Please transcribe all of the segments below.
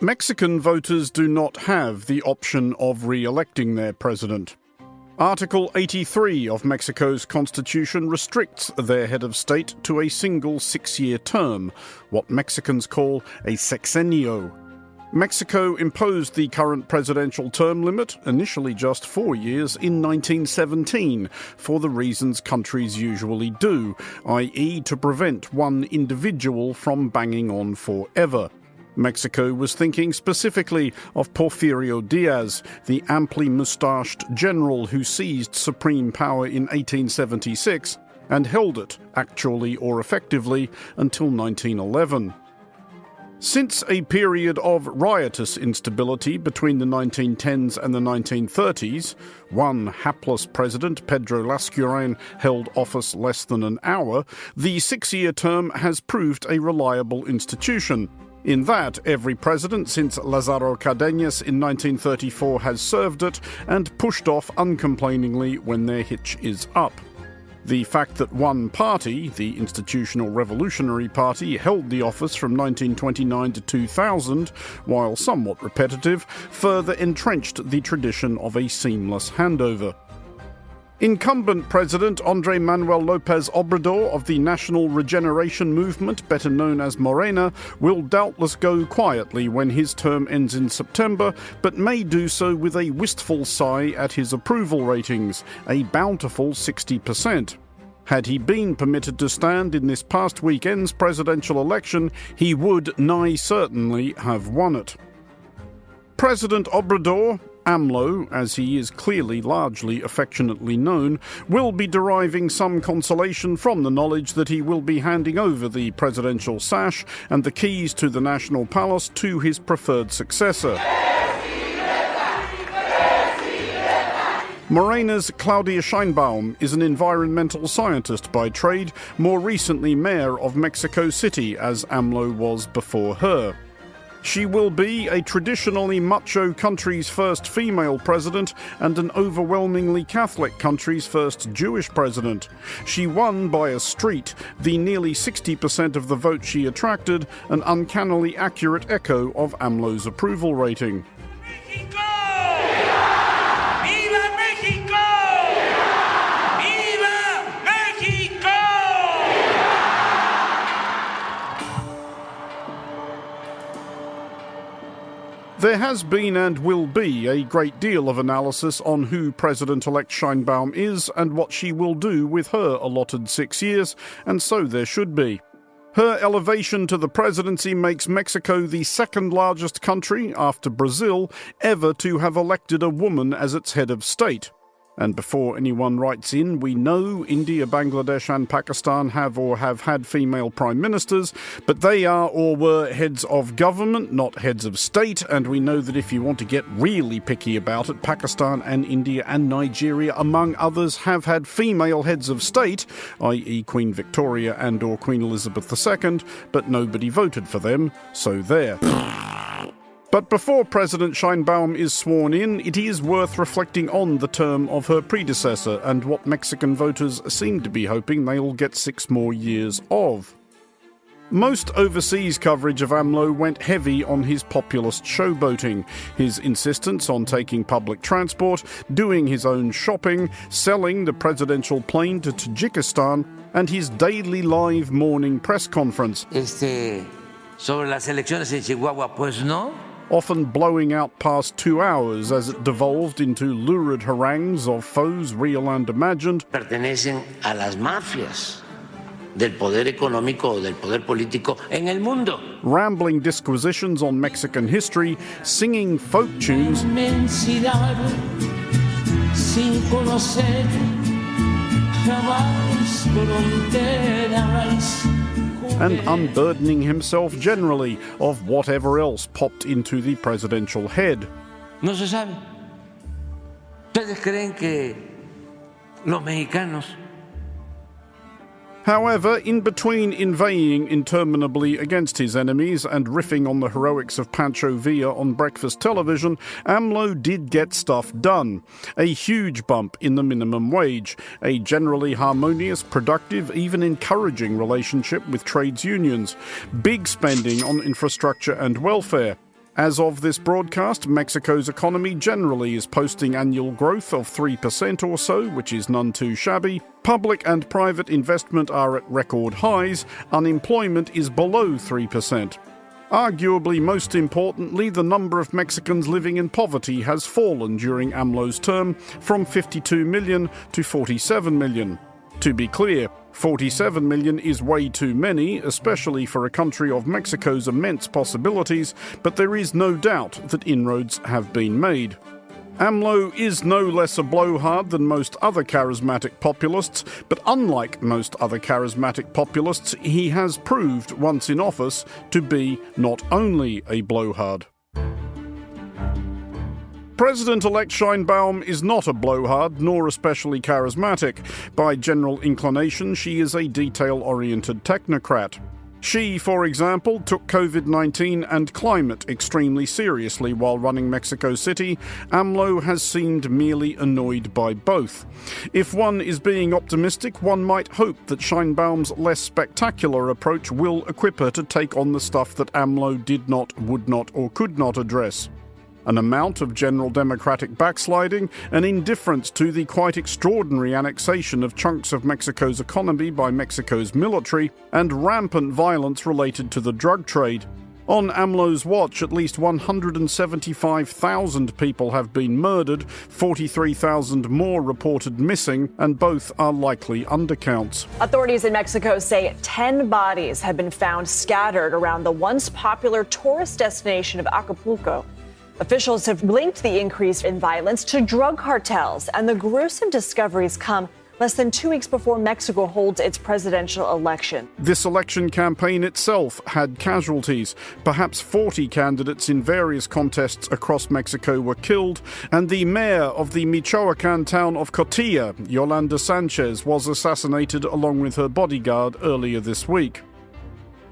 Mexican voters do not have the option of re-electing their president. Article 83 of Mexico's constitution restricts their head of state to a single 6-year term, what Mexicans call a sexenio. Mexico imposed the current presidential term limit, initially just 4 years, in 1917, for the reasons countries usually do, i.e. to prevent one individual from banging on forever. Mexico was thinking specifically of Porfirio Diaz, the amply moustached general who seized supreme power in 1876 and held it, actually or effectively, until 1911. Since a period of riotous instability between the 1910s and the 1930s, one hapless president, Pedro Lascurain, held office less than an hour, the 6-year term has proved a reliable institution. In that, every president since Lázaro Cárdenas in 1934 has served it and pushed off uncomplainingly when their hitch is up. The fact that one party, the Institutional Revolutionary Party, held the office from 1929 to 2000, while somewhat repetitive, further entrenched the tradition of a seamless handover. Incumbent President Andrew Manuel López Obrador of the National Regeneration Movement, better known as Morena, will doubtless go quietly when his term ends in September, but may do so with a wistful sigh at his approval ratings, a bountiful 60%. Had he been permitted to stand in this past weekend's presidential election, he would nigh certainly have won it. President Obrador, AMLO, as he is clearly largely affectionately known, will be deriving some consolation from the knowledge that he will be handing over the presidential sash and the keys to the National Palace to his preferred successor. Morena's Claudia Sheinbaum is an environmental scientist by trade, more recently mayor of Mexico City, as AMLO was before her. She will be a traditionally macho country's first female president and an overwhelmingly Catholic country's first Jewish president. She won by a street, the nearly 60% of the vote she attracted, an uncannily accurate echo of AMLO's approval rating. Mexico! Viva Mexico! Viva Mexico! There has been and will be a great deal of analysis on who President-elect Sheinbaum is and what she will do with her allotted 6 years, and so there should be. Her elevation to the presidency makes Mexico the second largest country, after Brazil, ever to have elected a woman as its head of state. And before anyone writes in, we know India, Bangladesh and Pakistan have or have had female prime ministers, but they are or were heads of government, not heads of state, and we know that if you want to get really picky about it, Pakistan and India and Nigeria, among others, have had female heads of state, i.e. Queen Victoria and or Queen Elizabeth II, but nobody voted for them, so there. But before President Sheinbaum is sworn in, it is worth reflecting on the term of her predecessor and what Mexican voters seem to be hoping they'll get 6 more years of. Most overseas coverage of AMLO went heavy on his populist showboating, his insistence on taking public transport, doing his own shopping, selling the presidential plane to Tajikistan, and his daily live morning press conference. Sobre las elecciones en Chihuahua, pues no. Often blowing out past 2 hours as it devolved into lurid harangues of foes real and imagined. Pertenecen a las mafias del poder económico o del poder político en el mundo. Rambling disquisitions on Mexican history, singing folk tunes, Inmensidad, sin conocer jamás fronteras. and unburdening himself generally of whatever else popped into the presidential head. No se sabe. ¿Ustedes creen que los mexicanos? However, in between inveighing interminably against his enemies and riffing on the heroics of Pancho Villa on breakfast television, AMLO did get stuff done. A huge bump in the minimum wage, a generally harmonious, productive, even encouraging relationship with trades unions, big spending on infrastructure and welfare, As of this broadcast, Mexico's economy generally is posting annual growth of 3% or so, which is none too shabby. Public and private investment are at record highs. Unemployment is below 3%. Arguably most importantly, the number of Mexicans living in poverty has fallen during AMLO's term from 52 million to 47 million. To be clear, 47 million is way too many, especially for a country of Mexico's immense possibilities, but there is no doubt that inroads have been made. AMLO is no less a blowhard than most other charismatic populists, but unlike most other charismatic populists, he has proved once in office to be not only a blowhard. President-elect Sheinbaum is not a blowhard, nor especially charismatic. By general inclination, she is a detail-oriented technocrat. She, for example, took COVID-19 and climate extremely seriously while running Mexico City. AMLO has seemed merely annoyed by both. If one is being optimistic, one might hope that Sheinbaum's less spectacular approach will equip her to take on the stuff that AMLO did not, would not, or could not address. An amount of general democratic backsliding, an indifference to the quite extraordinary annexation of chunks of Mexico's economy by Mexico's military, and rampant violence related to the drug trade. On AMLO's watch, at least 175,000 people have been murdered, 43,000 more reported missing, and both are likely undercounts. Authorities in Mexico say 10 bodies have been found scattered around the once popular tourist destination of Acapulco. Officials have linked the increase in violence to drug cartels, and the gruesome discoveries come less than 2 weeks before Mexico holds its presidential election. This election campaign itself had casualties. Perhaps 40 candidates in various contests across Mexico were killed, and the mayor of the Michoacan town of Cotilla, Yolanda Sanchez, was assassinated along with her bodyguard earlier this week.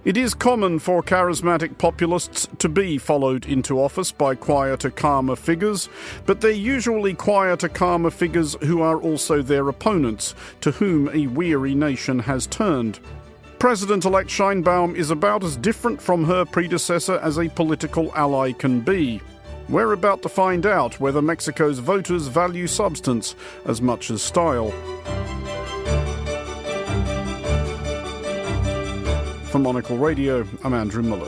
It is common for charismatic populists to be followed into office by quieter, calmer figures, but they're usually quieter, calmer figures who are also their opponents, to whom a weary nation has turned. President-elect Sheinbaum is about as different from her predecessor as a political ally can be. We're about to find out whether Mexico's voters value substance as much as style. For Monocle Radio, I'm Andrew Mueller.